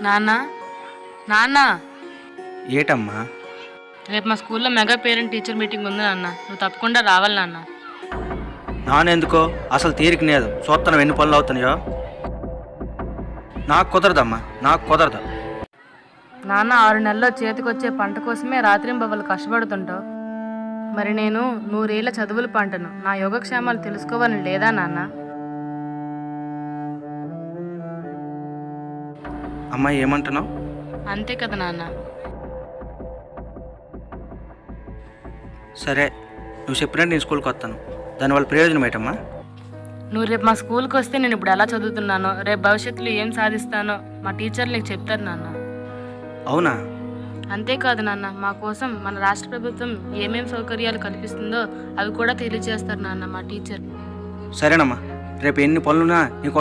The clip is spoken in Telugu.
నాన్న నాన్న ఏటమ్మా? రేపు మా స్కూల్లో మెగా పేరెంట్ టీచర్ మీటింగ్ ఉంది నాన్న, నువ్వు తప్పకుండా రావాలి నాన్న. నానెందుకో అసలు తీరిక లేదు. చూస్తాను ఎన్ని పనులు అవుతున్నాయో. నాకు కుదరదమ్మా, నాకు కుదరదు. నాన్న 6 నెలల్లో చేతికొచ్చే పంట కోసమే రాత్రింబవళ్ళు కష్టపడుతుంటావు. మరి నేను 100 ఏళ్ల చదువుల పంటను, నా యోగక్షేమాలు తెలుసుకోవాలని లేదా నాన్న? అమ్మాయి ఏమంటున్నావు? అంతే కదా నాన్న. సరే, నువ్వు చెప్పినట్టు నేను స్కూల్కి వస్తాను. దానివల్ల ప్రయోజనం ఏంటమ్మా? నువ్వు రేపు మా స్కూల్కి వస్తే నేను ఇప్పుడు ఎలా చదువుతున్నానో, రేపు భవిష్యత్తులో ఏం సాధిస్తానో మా టీచర్లు నీకు చెప్తారు నాన్న. అవునా? అంతేకాదు నాన్న, మా కోసం మన రాష్ట్ర ప్రభుత్వం ఏమేం సౌకర్యాలు కల్పిస్తుందో అవి కూడా తెలియజేస్తారు నాన్న మా టీచర్. సరేనమ్మా, రేపు ఎన్ని పనులున్నా నీకు